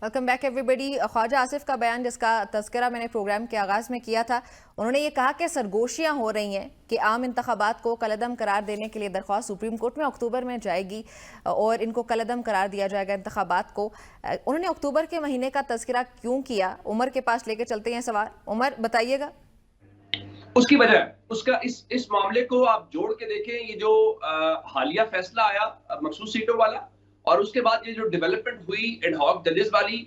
Welcome back everybody. Khawaja Asif का बयान जिसका तज़किरा मैंने प्रोग्राम के आगाज़ में किया था, उन्होंने ये कहा कि सरगोशियां हो रही हैं कि आम इंतखाबात को कलअदम करार देने के लिए दरख्वास्त सुप्रीम कोर्ट में अक्टूबर में जाएगी और इनको कलअदम करार दिया जाएगा इंतखाबात को। उन्होंने अक्टूबर के महीने का तज़किरा क्यों किया? उमर के पास लेके चलते हैं सवाल। उमर, बताइएगा। उसकी वजह उसका इस मामले को आप जोड़ के देखें। ये जो हालिया फैसला आया मखसूस सीटों वाला और उसके बाद ये जो डेवलपमेंट हुई एडहॉक जजेस वाली,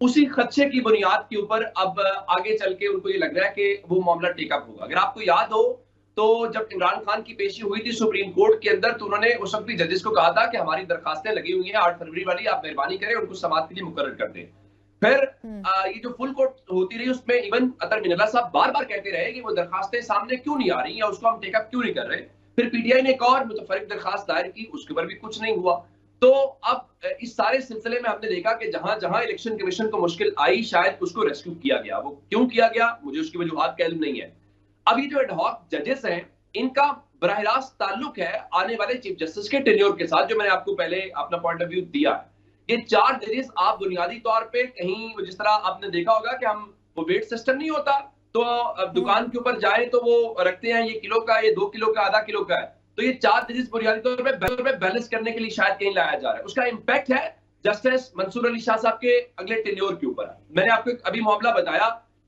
उसी खदशे की बुनियाद के ऊपर अब आगे चल के उनको ये लग रहा है कि वो मामला टेकअप होगा। अगर आपको याद हो तो जब इमरान खान की पेशी हुई थी सुप्रीम कोर्ट के अंदर, तो उन्होंने उस वक्त भी जजेस को कहा था कि हमारी दरखास्तें लगी हुई हैं 8 फरवरी वाली, आप मेहरबानी करें उनको समाअत के लिए मुकर्रर कर दें। फिर ये जो फुल कोर्ट होती रही उसमें इवन अतर मिनल्ला साहब बार बार कहते रहे कि वो दरखास्तें सामने क्यों नहीं आ रही या उसको हम टेकअप क्यों नहीं कर रहे। फिर पीटीआई ने एक और मुतफरिक दरखास्त दायर की, उसके ऊपर भी कुछ नहीं हुआ। तो अब इस सारे सिलसिले में हमने देखा कि जहां जहां इलेक्शन कमीशन को मुश्किल आई, शायद उसको रेस्क्यू किया गया। वो क्यों किया गया, मुझे उसकी वजूहात मालूम नहीं है। अब ये जो एडहॉक जजेस हैं, इनका बराह रास्त ताल्लुक है आने वाले चीफ जस्टिस के टेन्योर के साथ, जो मैंने आपको पहले अपना पॉइंट ऑफ व्यू दिया है। ये 4 जजेस आप बुनियादी तौर पे कहीं, जिस तरह आपने देखा होगा कि हम वो वेट सिस्टम नहीं होता, तो अब दुकान के ऊपर जाए तो वो रखते हैं ये किलो का, ये 2 किलो का, आधा किलो का है। तो ये 4 जजेस बुनियादी तौर पे बैलेंस करने के लिए शायद कहीं लाया जा रहा है। उसका इंपैक्ट है जस्टिस मंसूर अली शाह साहब के अगले टेन्योर के ऊपर। मैंने आपको अभी मामला बताया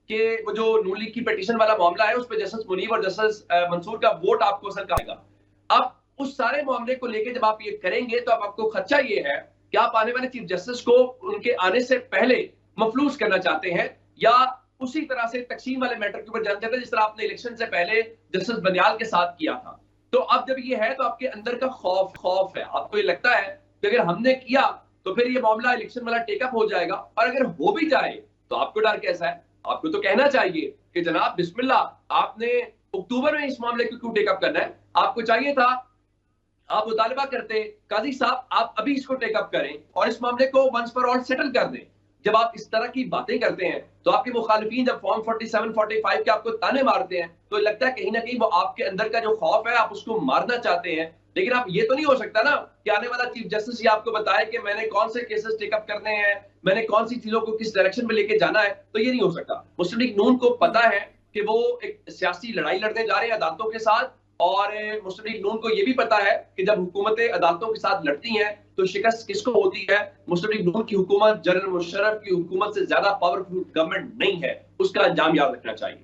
कि वो जो नून लीग की पिटीशन वाला मामला है, उस पर जस्टिस मुनीब और जस्टिस मंसूर का वोट आपको असर करेगा। अब उस सारे मामले को लेकर जब आप ये करेंगे तो अब आपको खर्चा ये है कि आप आने वाले चीफ जस्टिस को उनके आने से पहले मफलूस करना चाहते हैं, या उसी तरह से तकसीम वाले मैटर के ऊपर जाना चाहते हैं जिस तरह आपने इलेक्शन से पहले जस्टिस बनियाल के साथ किया था। तो अब जब ये है तो आपके अंदर का खौफ है, आपको ये लगता है कि अगर हमने किया तो फिर ये मामला इलेक्शन वाला टेकअप हो जाएगा, और अगर हो भी जाए तो आपको डर कैसा है? आपको तो कहना चाहिए कि जनाब बिस्मिल्लाह, आपने अक्टूबर में इस मामले को क्यों टेकअप करना है? आपको चाहिए था, आप मुतालबा करते काजी साहब आप अभी इसको टेकअप करें और इस मामले को वंस फॉर ऑल सेटल कर दें। जब आप इस तरह की बातें करते हैं तो आपके मुखालिफिन जब फॉर्म 47, 45 के आपको ताने मारते हैं, तो लगता है कहीं ना कहीं वो आपके अंदर का जो खौफ है आप उसको मारना चाहते हैं। लेकिन आप ये तो नहीं हो सकता ना कि आने वाला चीफ जस्टिस ये आपको बताए कि मैंने कौन से केसेस टेकअप करने हैं, मैंने कौन सी चीजों को किस डायरेक्शन में लेके जाना है। तो ये नहीं हो सकता। मुस्लिम लीग नून को पता है कि वो एक सियासी लड़ाई लड़ने जा रहे हैं अदालतों के साथ, और मुस्लिम लीग नून को यह भी पता है कि जब हुकूमतें अदालतों के साथ लड़ती हैं तो शिकस्त किसको होती है। मुस्लिम लीग नून की हुकूमत जनरल मुशर्रफ की हुकूमत से ज्यादा पावरफुल गवर्नमेंट नहीं है, उसका अंजाम याद रखना चाहिए।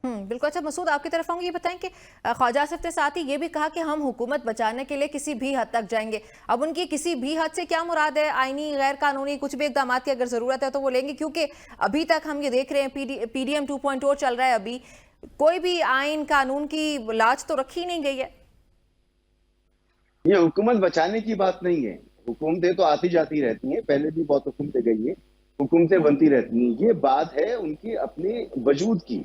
बिल्कुल। अच्छा मसूद, आपकी तरफ आऊंगी। ये बताएं कि ख्वाजा आसिफ ने साथ ही ये भी कहा कि हम हुकूमत बचाने के लिए किसी भी हद तक जाएंगे। अब उनकी किसी भी हद से क्या मुराद है? आईनी, गैर कानूनी, कुछ भी इकदाम की अगर जरूरत है तो वो लेंगे, क्योंकि अभी तक हम ये देख रहे हैं पीडीएम 2.0 चल रहा है, अभी कोई भी आइन कानून की लाज तो रखी नहीं गई है। ये हुकूमत बचाने की बात नहीं है। हुकूमतें तो आती जाती रहती हैं, पहले भी बहुत हुकूमतें गई हैं, हुकूमतें बनती रहती हैं। ये बात है उनके अपने वजूद की,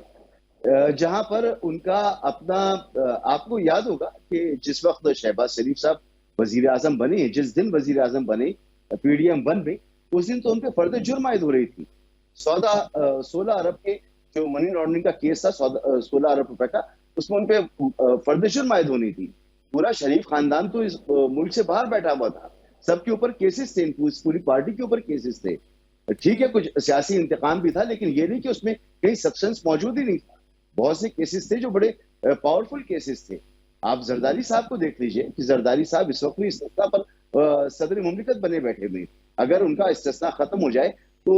जहां पर उनका अपना, आपको याद होगा कि जिस वक्त शहबाज शरीफ साहब वजीर आजम बने, जिस दिन वजीर आजम बने पीडीएम 1 में, उस दिन तो उन पर फर्द जुर्म आयद हो रही थी। 16 अरब के जो मनी लॉन्ड्रिंग का केस था, 16 अरब रुपए का, उसमें उन पे फर्द जुर्म आयद होनी थी। पूरा शरीफ खानदान तो इस मुल्क से बाहर बैठा हुआ था, सबके ऊपर केसेस थे, पूरी पार्टी के ऊपर केसेस थे। ठीक है, कुछ सियासी इंतकाम भी था, लेकिन ये नहीं कि उसमें कहीं सब्सटेंस मौजूद ही नहीं था। बहुत से केसेस थे जो बड़े पावरफुल केसेस थे। आप जरदारी साहब को देख लीजिए कि जरदारी साहब इस वक्त इस्तिस्ना पर सदर मुमलिकत बने बैठे हुए। अगर उनका इस्तिस्ना खत्म हो जाए तो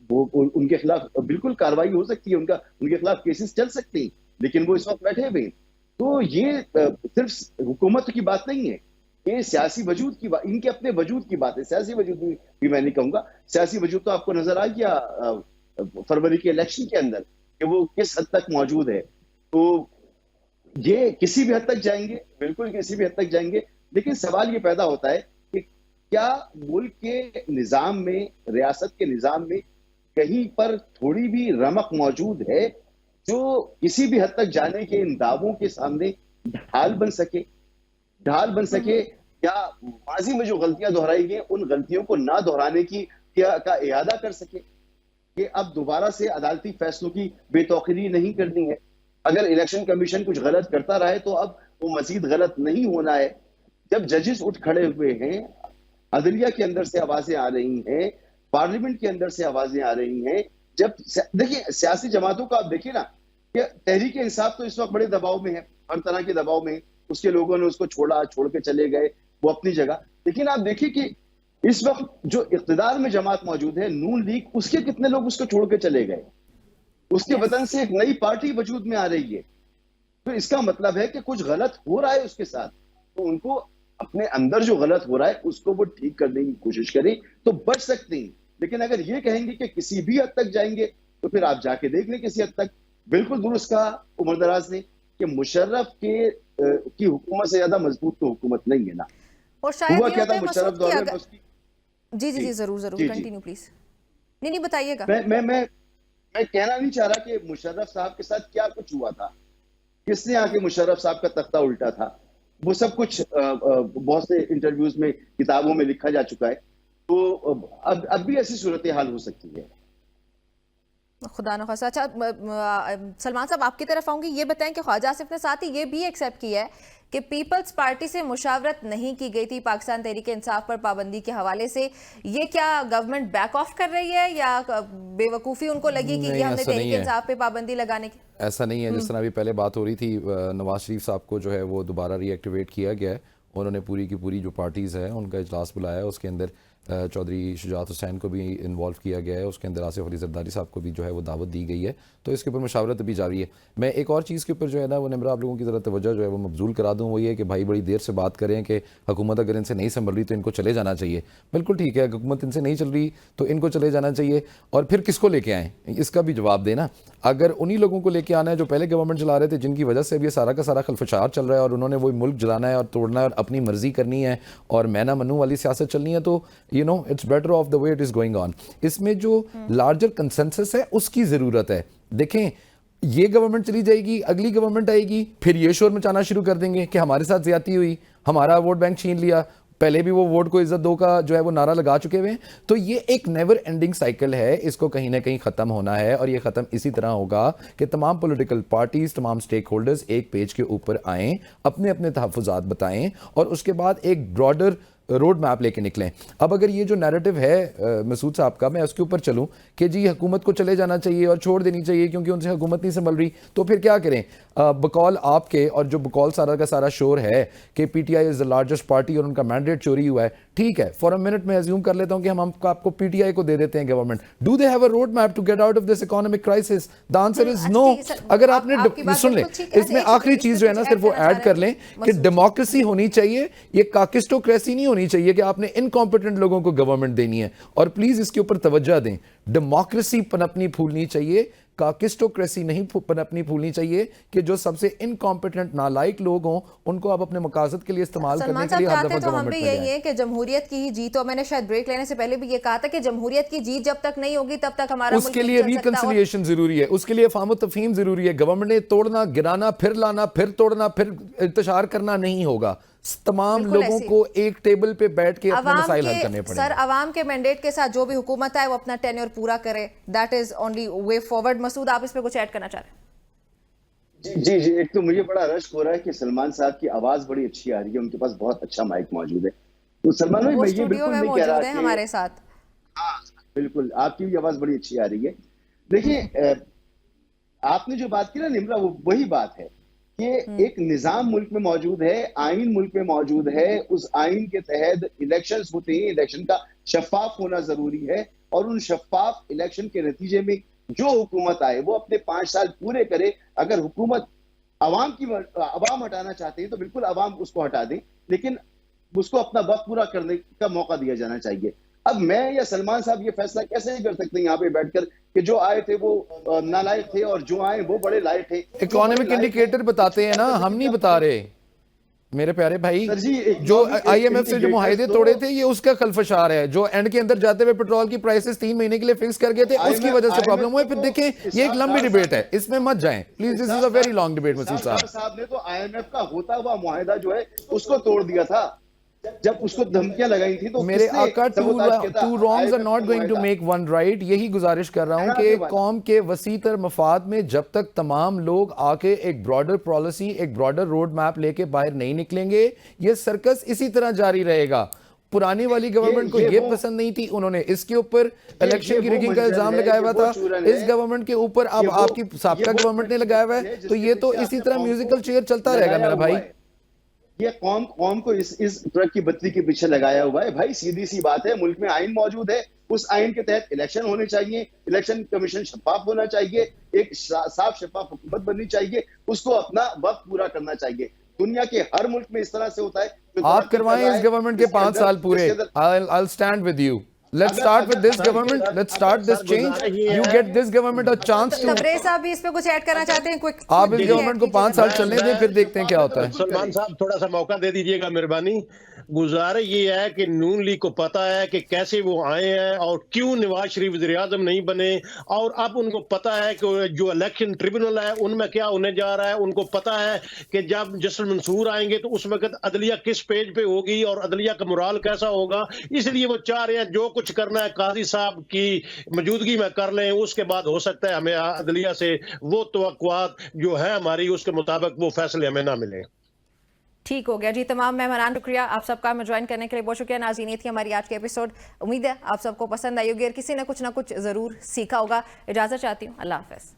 वो उनके खिलाफ बिल्कुल कार्रवाई हो सकती है, उनके खिलाफ केसेस चल सकते हैं, लेकिन वो इस वक्त बैठे हुए। तो ये सिर्फ हुकूमत की बात नहीं है, ये सियासी वजूद की बात, इनके अपने वजूद की बात है। सियासी वजूद भी मैं नहीं कहूंगा, सियासी वजूद तो आपको नजर आ गया फरवरी के इलेक्शन के अंदर कि वो किस हद तक मौजूद है। तो ये किसी भी हद तक जाएंगे, बिल्कुल किसी भी हद तक जाएंगे, लेकिन सवाल ये पैदा होता है कि क्या मुल्क के निजाम में, रियासत के निजाम में कहीं पर थोड़ी भी रमक मौजूद है जो किसी भी हद तक जाने के इन दावों के सामने ढाल बन सके? क्या माजी में जो गलतियां दोहराई गई उन गलतियों को ना दोहराने की का इरादा कर सके कि अब दोबारा से अदालती फैसलों की बेतौकीरी नहीं करनी है। अगर इलेक्शन कमीशन कुछ गलत करता रहे तो अब वो मजीद गलत नहीं होना है। जब जजेस उठ खड़े हुए हैं, अदलिया के अंदर से आवाजें आ रही हैं, पार्लियामेंट के अंदर से आवाजें आ रही हैं। जब देखिए सियासी जमातों का आप देखिए ना कि तहरीक इंसाफ तो इस वक्त बड़े दबाव में है, हर तरह के दबाव में है। उसके लोगों ने उसको छोड़ के चले गए वो अपनी जगह। लेकिन आप देखिए कि इस वक्त जो इख्तिदार में जमात मौजूद है नून लीग, उसके कितने लोग उसको छोड़ के चले गए। उसके वतन से एक नई पार्टी वजूद में आ रही है। तो इसका मतलब है कि कुछ गलत हो रहा है उसके साथ, तो उनको अपने अंदर जो गलत हो रहा है उसको वो ठीक करने की कोशिश करें तो बच सकते हैं। लेकिन अगर ये कहेंगे कि किसी भी हद तक जाएंगे तो फिर आप जाके देख लें किसी हद तक। बिल्कुल दुरुस्त कहा उमर दराज ने कि मुशर्रफ की हुकूमत से ज्यादा मजबूत तो हुकूमत नहीं है ना। और शायद हुआ ये क्या होता था है मुशर्रफ मसूद दौर कि में अगर उसकी जी जरूर कंटिन्यू प्लीज। नहीं बताइएगा। मैं कहना नहीं चाह रहा कि मुशर्रफ साहब के साथ क्या कुछ हुआ था, किसने आके मुशर्रफ साहब का तख्ता उल्टा था, वो सब कुछ बहुत से इंटरव्यूज में किताबों में लिखा जा चुका है। तो अब भी ऐसी सूरत हाल हो सकती है। खुदा न खासा। अच्छा सलमान साहब आपकी तरफ आऊंगी, ये बताएं कि ख्वाजा आसिफ ने साथ ही ये भी एक्सेप्ट किया है कि पीपल्स पार्टी से मुशावरत नहीं की गई थी पाकिस्तान तहरीक इंसाफ पर पाबंदी के हवाले से। ये क्या गवर्नमेंट बैक ऑफ कर रही है या बेवकूफ़ी उनको लगी कि ये हमने तहरीक इंसाफ पे पाबंदी लगाने की? ऐसा नहीं है। जिस तरह अभी पहले बात हो रही थी, नवाज शरीफ साहब को जो है वो दोबारा रीएक्टिवेट किया गया है। उन्होंने पूरी की पूरी जो पार्टीज़ हैं उनका इजलास बुलाया है। उसके अंदर चौधरी शुजात हुसैन को भी इन्वॉल्व किया गया है। उसके अंदर आसिफ अली जरदारी साहब को भी जो है वो दावत दी गई है। तो इसके ऊपर मुशावरत भी जारी है। मैं एक और चीज़ के ऊपर जो है ना वो निमरा आप लोगों की ज़रा तवज्जो जो है वो मबजूल करा दूँ, वो ये कि भाई बड़ी देर से बात करें कि हुकूमत अगर इनसे नहीं संभल रही तो इनको चले जाना चाहिए। बिल्कुल ठीक है, हुकूमत इनसे नहीं चल रही तो इनको चले जाना चाहिए। और फिर किसको लेके आएँ इसका भी जवाब देना। अगर उन्हीं लोगों को लेके आना है जो पहले गवर्नमेंट चला रहे थे, जिनकी वजह से अब ये सारा का सारा खलफशार चल रहा है और उन्होंने वो मुल्क जलाना है और तोड़ना है और अपनी मर्जी करनी है और मैं ना मनू वाली सियासत चलनी है, तो it's better of the way it is going on. इसमें जो लार्जर कंसेंसस है उसकी जरूरत है। देखें ये गवर्नमेंट चली जाएगी, अगली गवर्नमेंट आएगी, फिर ये शोर मचाना शुरू कर देंगे कि हमारे साथ ज्यादती हुई, हमारा वोट बैंक छीन लिया। पहले भी वो वोट को इज्जत दो का जो है वो नारा लगा चुके हुए हैं। तो ये एक नेवर एंडिंग साइकिल है, इसको कहीं ना कहीं खत्म होना है। और ये खत्म इसी तरह होगा कि तमाम पॉलिटिकल पार्टीज, तमाम स्टेक होल्डर्स एक पेज के ऊपर आएं, अपने अपने तहफ़्फ़ुज़ात बताएं और उसके बाद एक ब्रॉडर रोड मैप लेके निकलें। अब अगर ये जो नैरेटिव है मसूद साहब का, मैं उसके ऊपर चलूं कि जी हुकूमत को चले जाना चाहिए और छोड़ देनी चाहिए क्योंकि उनसे हुकूमत नहीं संभल रही, तो फिर क्या करें? बकौल आपके और जो बकौल सारा का सारा शोर है कि PTI is the largest party और उनका मैंडेट चोरी हुआ है, ठीक है, फॉर अ मिनट में अज्यूम कर लेता हूं कि हम आपको पीटीआई को दे देते हैं government. Do they have a road map to get out of this economic crisis? The answer is no. अगर आपने सुन लें, इसमें आखिरी चीज जो है ना सिर्फ वो ऐड कर लें कि डेमोक्रेसी होनी चाहिए, ये काकिस्टोक्रेसी नहीं होनी चाहिए कि आपने इनकॉम्पिटेंट लोगों को गवर्नमेंट देनी है। और प्लीज इसके ऊपर तवज्जो दें, डेमोक्रेसी पनपनी फूलनी चाहिए, काकिस्टोक्रेसी नहीं पनपनी फूलनी चाहिए कि जो सबसे इनकॉम्पिटेंट नालायक लोग हों उनको आप अपने मकासद के लिए इस्तेमाल करने के लिए हर दफा तो हम भी यही है कि जमहूरियत की ही जीत हो। मैंने शायद ब्रेक लेने से पहले भी ये कहा था कि जमहूरियत की जीत जब तक नहीं होगी तब तक हमारा उसके लिए रिकंसिलिएशन जरूरी है, उसके लिए फाहम तफहीम जरूरी है। गवर्नमेंट ने तोड़ना, गिराना, फिर लाना, फिर तोड़ना, फिर इंतशार करना नहीं होगा। तमाम लोगों को एक टेबल पे बैठ के अपने मसाइल हल करने पड़ेंगे। सर अवाम के मैंडेट के साथ जो भी हुकूमत है वो अपना टेन्योर पूरा करे, that is only way forward. Masood आप इस पे कुछ ऐड करना चाह रहे हैं? जी, एक तो मुझे बड़ा रश हो रहा है कि सलमान साहब की आवाज बड़ी अच्छी आ रही है, उनके पास बहुत अच्छा माइक मौजूद है। तो सलमान भाई मैं ये बिल्कुल नहीं कह रहा कि हमारे साथ, हाँ बिल्कुल आपकी भी आवाज बड़ी अच्छी आ रही है। देखिए आपने जो बात की ना निमरा, वो वही बात है कि एक निजाम मुल्क में मौजूद है, आइन मुल्क में मौजूद है, उस आइन के तहत इलेक्शंस होते हैं, इलेक्शन का शफाफ होना जरूरी है और उन शफाफ इलेक्शन के नतीजे में जो हुकूमत आए वो अपने 5 साल पूरे करे। अगर हुकूमत अवाम हटाना चाहते हैं तो बिल्कुल अवाम उसको हटा दें, लेकिन उसको अपना वक्त पूरा करने का मौका दिया जाना चाहिए। अब मैं या सलमान साहब ये फैसला कैसे नहीं कर सकते यहाँ पे बैठकर कि जो आए थे वो नालायक थे और जो आए वो बड़े लायक थे। इकोनॉमिक इंडिकेटर बताते हैं ना, हम नहीं बता रहे मेरे प्यारे भाई। जो आईएमएफ से जो मुआहदे तोड़े थे ये उसका खलफशार है। जो एंड के अंदर जाते हुए पेट्रोल की प्राइसेस 3 महीने के लिए फिक्स कर गए थे, उसकी वजह से प्रॉब्लम हुआ। फिर देखें ये एक लंबी डिबेट है, इसमें मत जाएं please, this is a very long debate. Masood साहब ने तो आईएमएफ का होता हुआ मुआहदा जो है उसको तोड़ दिया था जब उसको धमकियां लगाई थी। तो मेरे आका two wrongs are not going to make one right. यही गुजारिश कर रहा हूं कि कौम के वसीतर मफाद में जब तक तमाम लोग आके एक ब्रॉडर पॉलिसी, एक ब्रॉडर रोड मैप लेके बाहर नहीं निकलेंगे, ये सर्कस इसी तरह जारी रहेगा। पुरानी वाली गवर्नमेंट को ये पसंद नहीं थी, उन्होंने इसके ऊपर इलेक्शन की रिगिंग का इल्जाम लगाया हुआ था, इस गवर्नमेंट के ऊपर अब आपकी साबका गवर्नमेंट ने लगाया हुआ है, तो ये तो इसी तरह म्यूजिकल चेयर चलता रहेगा मेरा भाई। ये कौम को इस ट्रक की बत्ती के पीछे लगाया हुआ है भाई। सीधी सी बात है, मुल्क में आइन मौजूद है, उस आइन के तहत इलेक्शन होने चाहिए, इलेक्शन कमीशन शफाफ होना चाहिए, एक साफ शफाफ हुकूमत बननी चाहिए, उसको अपना वक्त पूरा करना चाहिए। दुनिया के हर मुल्क में इस तरह से होता है। आप करवाएं इस गवर्नमेंट के 5 साल पूरे। I'll stand with you. Let's start with this government. Let's start this change. You get this government a chance to. Tabrez साहब भी इस पे कुछ ऐड करना चाहते हैं? क्विक आप इस गवर्नमेंट को 5 साल चलने दें, फिर देखते हैं क्या होता है। सलमान साहब थोड़ा सा मौका दे दीजिएगा, मेहरबानी। गुजारिश ये है कि नून लीग को पता है कि कैसे वो आए हैं और क्यों नवाज शरीफ वज़ीर-ए-आज़म नहीं बने, और अब उनको पता है कि जो इलेक्शन ट्रिब्यूनल है उनमें क्या होने जा रहा है। उनको पता है कि जब जस्टिस मंसूर आएंगे तो उस वक्त अदलिया किस पेज पे होगी और अदलिया का मोराल कैसा होगा। इसलिए वो चाह रहे हैं जो कुछ करना है काजी साहब की मौजूदगी में कर लें, उसके बाद हो सकता है हमें अदलिया से वो तवक्कुआत जो है हमारी उसके मुताबिक वो फैसले हमें ना मिले। ठीक हो गया जी। तमाम मेहमान शुक्रिया आप सबका हमें ज्वाइन करने के लिए, बहुत शुक्रिया। नाज़रीन, ये थी हमारी आज की एपिसोड। उम्मीद है आप सबको पसंद आई होगी और किसी ने कुछ ना कुछ ज़रूर सीखा होगा। इजाज़त चाहती हूँ, अल्लाह हाफ़िज़।